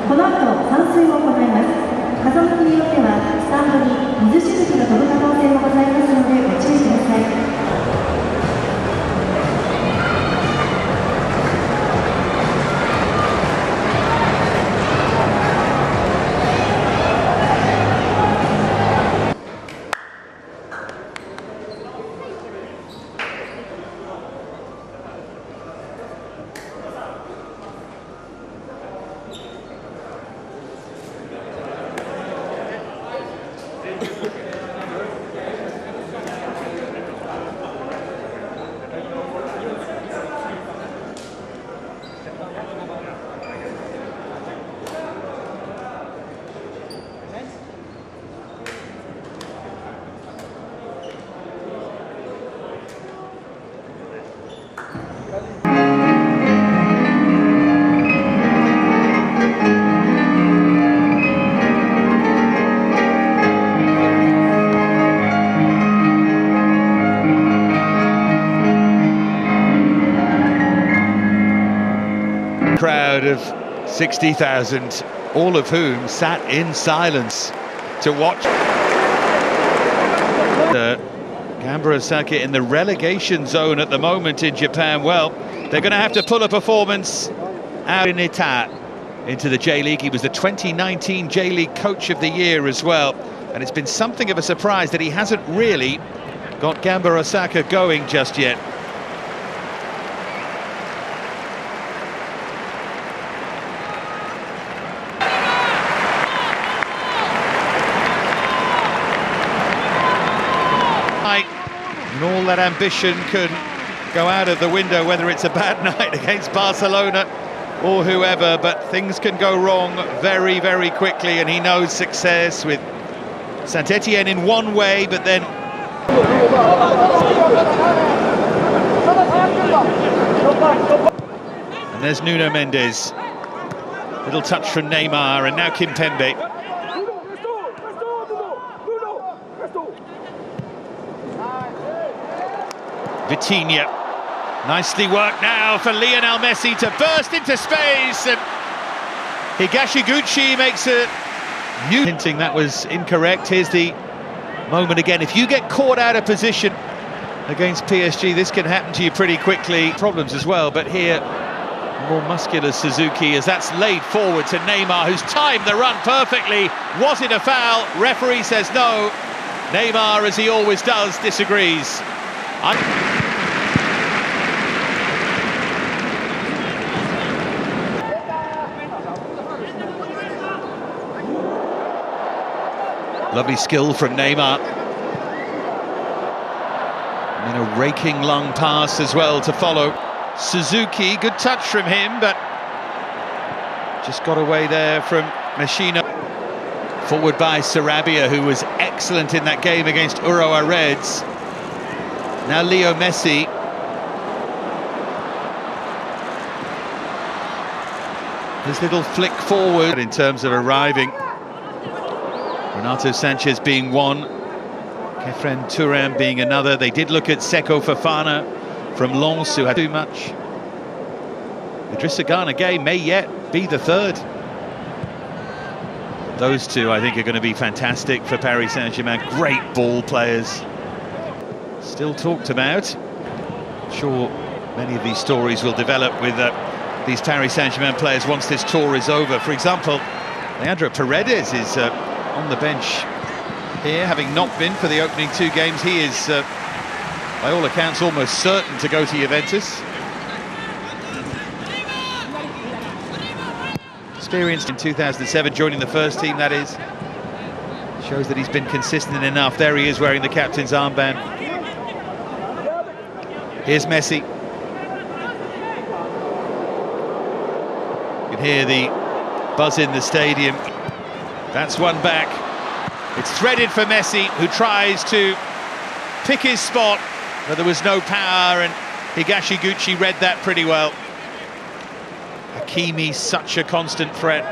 この後散水を行います。風向きによってはスタンドに水しぶきが飛ぶ可能性もございますのでご注意ください。Crowd of 60,000, all of whom sat in silence to watch. Gamba Osaka in the relegation zone at the moment in Japan. Well, they're going to have to pull a performance out in Ita into the J-League. He was the 2019 J-League Coach of the Year as well, and it's been something of a surprise that he hasn't really got Gamba Osaka going just yet. And all that ambition could go out of the window, whether it's a bad night against Barcelona or whoever, but things can go wrong very, very quickly, and he knows success with Saint-Etienne in one way, but then... And there's Nuno Mendes. Little touch from Neymar, and now Kimpembe. Vitinha, nicely worked now for Lionel Messi to burst into space, and Higashiguchi makes a new... Hinting that was incorrect. Here's the moment again. If you get caught out of position against PSG, this can happen to you pretty quickly. Problems as well, but here, more muscular Suzuki, as that's laid forward to Neymar, who's timed the run perfectly. Was it a foul? Referee says no. Neymar, as he always does, disagrees. Lovely skill from Neymar. And then a raking long pass as well to follow. Suzuki, good touch from him, but just got away there from Machina. Forward by Sarabia, who was excellent in that game against Urawa Reds. Now Leo Messi. His little flick forward in terms of arriving. Renato Sanchez being one, Kefren Turam being another. They did look at Seko Fofana from Lens, who had too much. Idrissa Gana Gueye may yet be the third. Those two, I think, are going to be fantastic for Paris Saint-Germain. Great ball players. Still talked about. I'm sure many of these stories will develop with these Paris Saint-Germain players once this tour is over. For example, Leandro Paredes is on the bench here, having not been for the opening two games. He is, by all accounts, almost certain to go to Juventus. Experienced in 2007, joining the first team, that is. Shows that he's been consistent enough. There he is, wearing the captain's armband. Here's Messi. You can hear the buzz in the stadium. That's one back. It's threaded for Messi, who tries to pick his spot, but there was no power, and Higashiguchi read that pretty well. Hakimi, such a constant threat.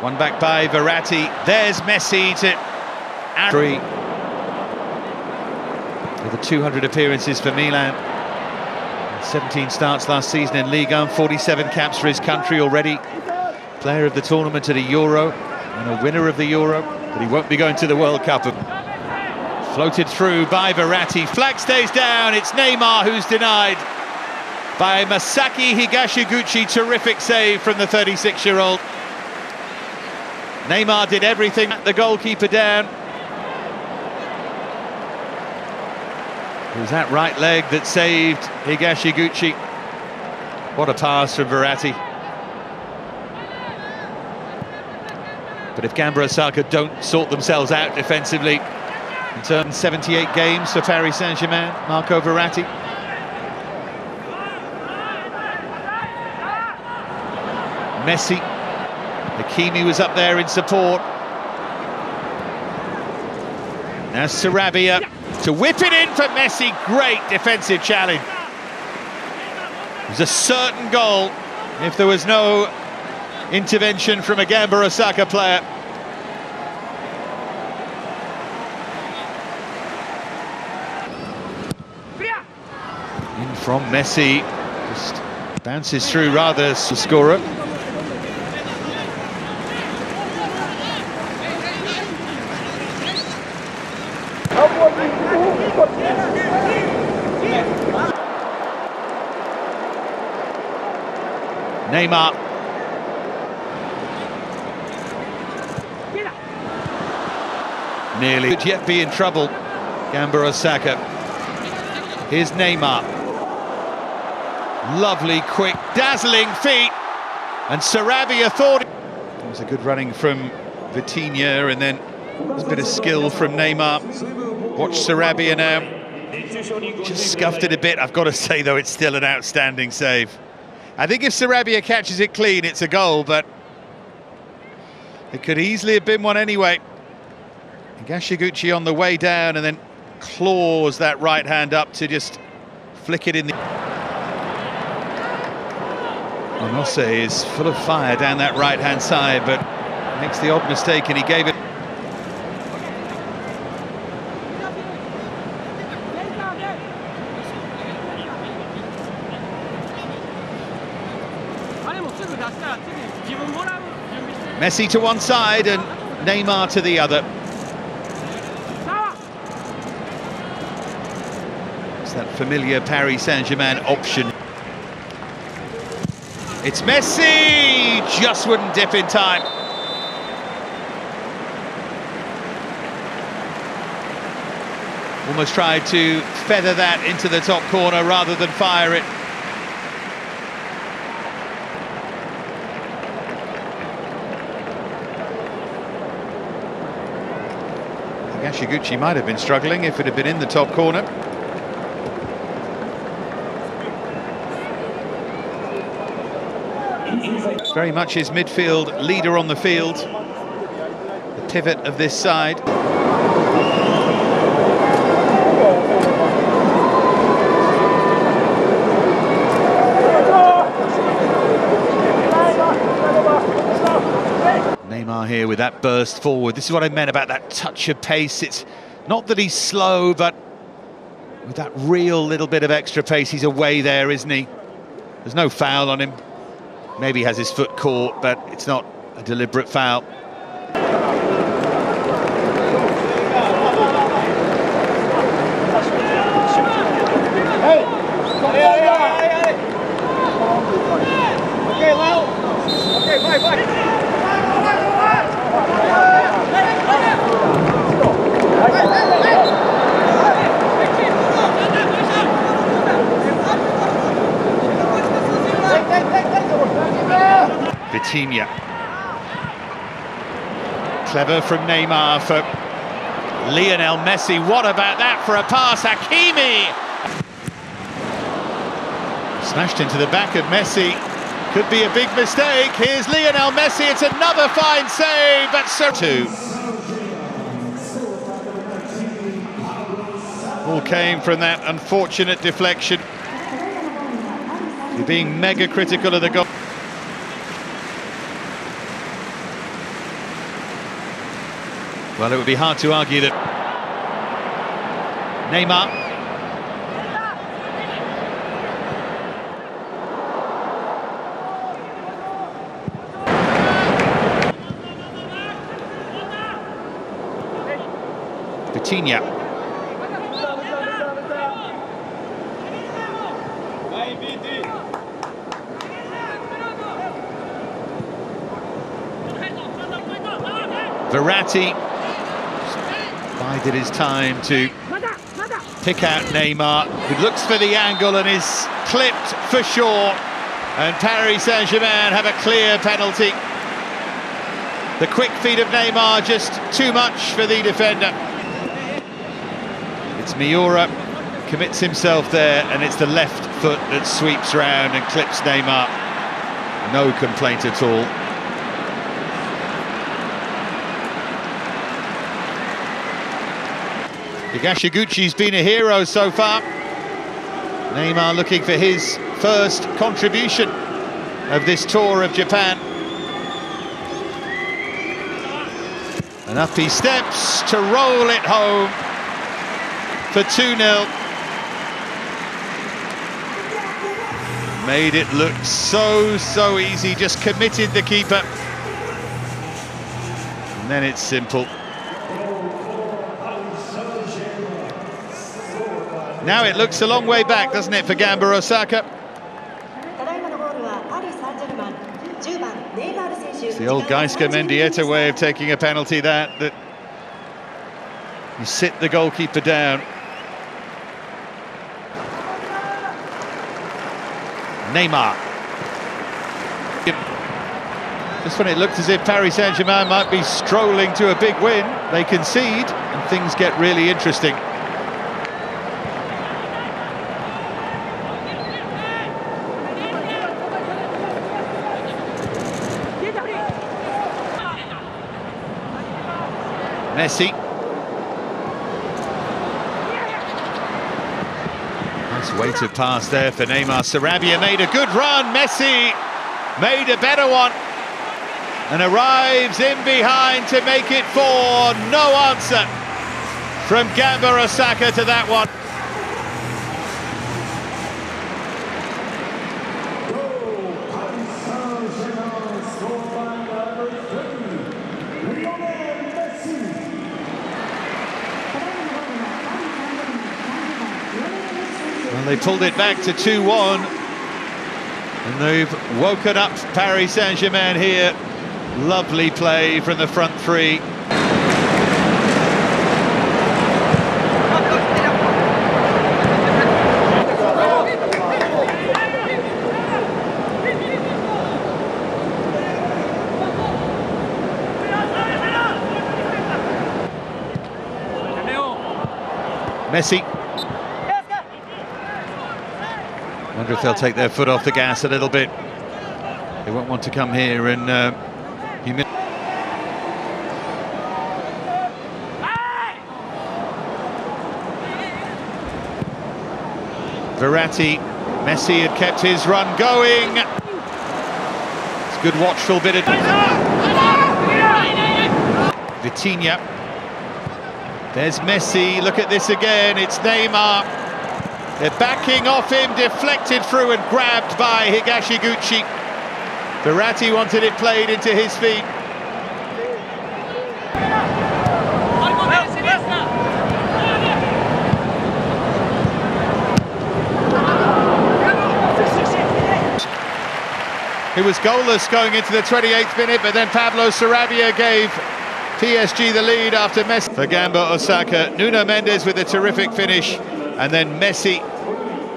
One back by Verratti. There's Messi to Adri. the 200 appearances for Milan. 17 starts last season in Ligue 1, 47 caps for his country already. Player of the tournament at a Euro and a winner of the Euro, but he won't be going to the World Cup. Floated through by Verratti, flag stays down, it's Neymar who's denied by Masaki Higashiguchi. Terrific save from the 36-year-old. Neymar did everything, the goalkeeper down. It was that right leg that saved Higashiguchi. What a pass from Verratti. But if Gamba Osaka don't sort themselves out defensively, in turn 78 games for Paris Saint-Germain, Marco Verratti. Messi, Hakimi was up there in support. Now Sarabia to whip it in for Messi. Great defensive challenge. It was a certain goal if there was no intervention from a Gamba Osaka player. In from Messi, just bounces through rather scorer. Neymar. Nearly could yet be in trouble, Gamba Osaka. Here's Neymar. Lovely, quick, dazzling feet. And Sarabia thought it was a good running from Vitinha, and then a bit of skill from Neymar. Watch Sarabia now. Just scuffed it a bit. I've got to say, though, it's still an outstanding save. I think if Sarabia catches it clean, it's a goal, but it could easily have been one anyway. Higashiguchi on the way down and then claws that right hand up to just flick it in the... Onose is full of fire down that right-hand side, but makes the odd mistake, and he gave it... Messi to one side and Neymar to the other. It's that familiar Paris Saint-Germain option. It's Messi! Just wouldn't dip in time. Almost tried to feather that into the top corner rather than fire it. Higashiguchi might have been struggling if it had been in the top corner. Very much his midfield leader on the field, the pivot of this side. Neymar here with that burst forward. This is what I meant about that touch of pace. It's not that he's slow, but with that real little bit of extra pace, he's away there, isn't he? There's no foul on him. Maybe he has his foot caught, but it's not a deliberate foul. Vitinha. Clever from Neymar for Lionel Messi. What about that for a pass? Hakimi! Smashed into the back of Messi. Could be a big mistake. Here's Lionel Messi. It's another fine save. That's so two. All came from that unfortunate deflection. You're being mega critical of the goal. Well, it would be hard to argue that Neymar Vitinha. Verratti bided his time to pick out Neymar, who looks for the angle and is clipped for sure. And Paris Saint-Germain have a clear penalty. The quick feet of Neymar just too much for the defender. It's Miura, commits himself there, and it's the left foot that sweeps round and clips Neymar. No complaint at all. Higashiguchi's been a hero so far. Neymar looking for his first contribution of this tour of Japan. And up he steps to roll it home for 2-0. Made it look so easy, just committed the keeper. And then it's simple. Now it looks a long way back, doesn't it, for Gamba Osaka? It's the old Gaisca Mendieta way of taking a penalty, that you sit the goalkeeper down. Neymar. Just when it looked as if Paris Saint-Germain might be strolling to a big win, they concede and things get really interesting. Messi. Nice weighted pass there for Neymar. Sarabia made a good run. Messi made a better one and arrives in behind to make it 4. No answer from Gamba Osaka to that one. Well, they pulled it back to 2-1, and they've woken up Paris Saint-Germain here. Lovely play from the front three. Messi. Wonder if they'll take their foot off the gas a little bit. They won't want to come here and humiliate. Verratti. Messi had kept his run going. It's a good watchful bit of Vitinha. There's Messi. Look at this again. It's Neymar. They're backing off him, deflected through and grabbed by Higashiguchi. Verratti wanted it played into his feet. He was goalless going into the 28th minute, but then Pablo Sarabia gave PSG the lead after Messi. For Gamba Osaka, Nuno Mendes with a terrific finish, and then Messi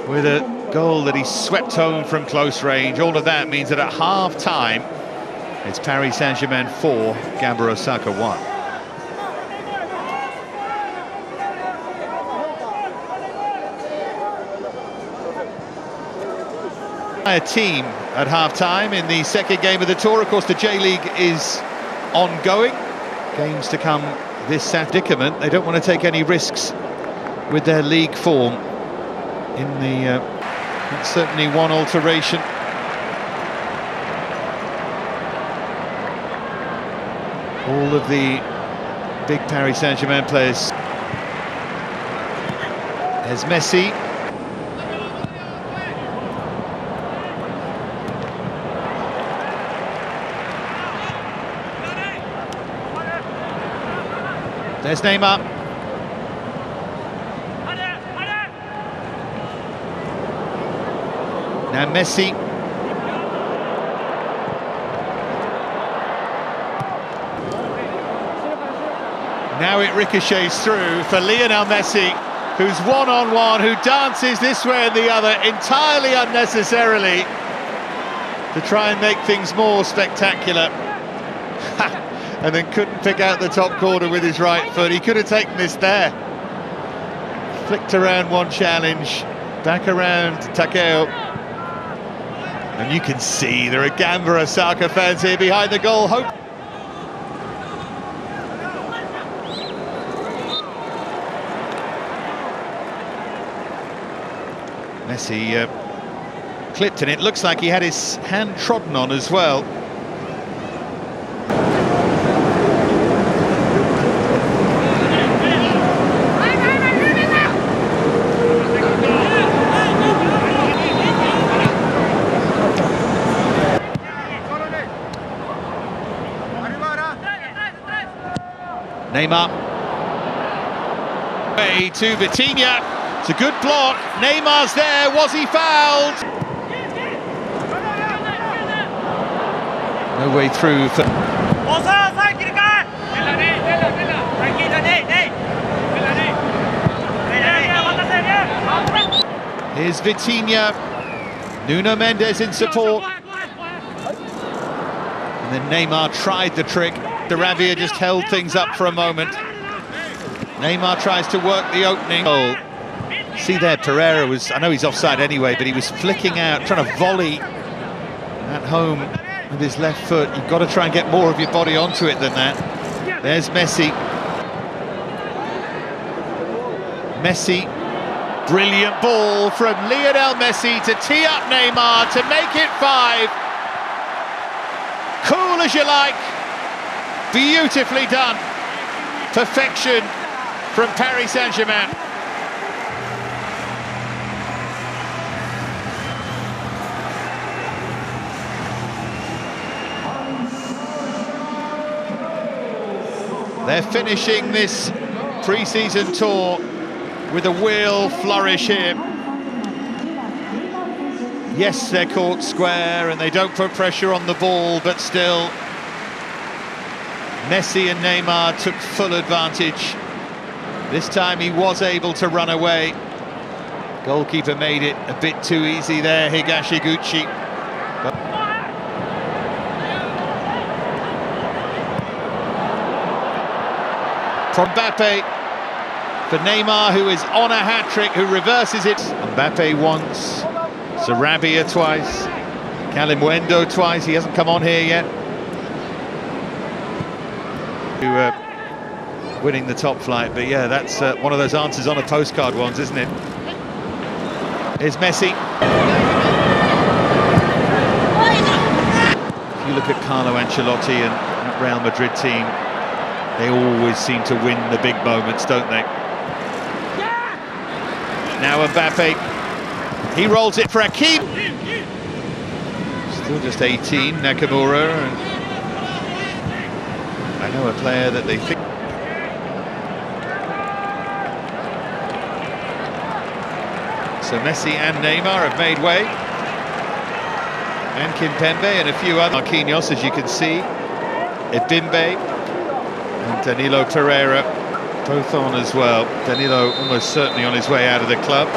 with a goal that he swept home from close range. All of that means that at half-time, it's Paris Saint-Germain 4, Gamba Osaka 1. A team at half-time in the second game of the tour. Of course, the J-League is ongoing. Games to come this predicament. They don't want to take any risks with their league form. In the that's certainly one alteration. All of the big Paris Saint-Germain players. There's Messi. There's Neymar. And Messi. Now it ricochets through for Lionel Messi, who's one-on-one, who dances this way and the other entirely unnecessarily to try and make things more spectacular. And then couldn't pick out the top corner with his right foot. He could have taken this there. Flicked around one challenge, back around to Takeo. And you can see there are Gamba Osaka fans here behind the goal. Messi clipped, and it looks like he had his hand trodden on as well. Neymar. Way to Vitinha. It's a good block. Neymar's there. Was he fouled? No way through for... Here's Vitinha. Nuno Mendes in support. And then Neymar tried the trick. Sarabia just held things up for a moment. Neymar tries to work the opening goal. See there, Pereira was, I know he's offside anyway, but he was flicking out, trying to volley at home with his left foot. You've got to try and get more of your body onto it than that. There's Messi. Messi, brilliant ball from Lionel Messi to tee up Neymar to make it 5. Cool as you like. Beautifully done. Perfection from Paris Saint-Germain. They're finishing this pre-season tour with a real flourish here. Yes, they're caught square and they don't put pressure on the ball, but still Messi and Neymar took full advantage. This time he was able to run away. Goalkeeper made it a bit too easy there, Higashiguchi. From Mbappe for Neymar, who is on a hat-trick, who reverses it. Mbappe once, Sarabia twice, Calimundo twice. He hasn't come on here yet. Winning the top flight, but yeah, that's one of those answers on a postcard ones, isn't it? Here's Messi. If you look at Carlo Ancelotti and that Real Madrid team, they always seem to win the big moments, don't they? Now Mbappe, he rolls it for Hakim. Still just 18, Nakamura. And I know a player that they think. So Messi and Neymar have made way. And Kimpembe and a few other. Marquinhos, as you can see. Ebimbe. And Danilo Pereira, both on as well. Danilo almost certainly on his way out of the club.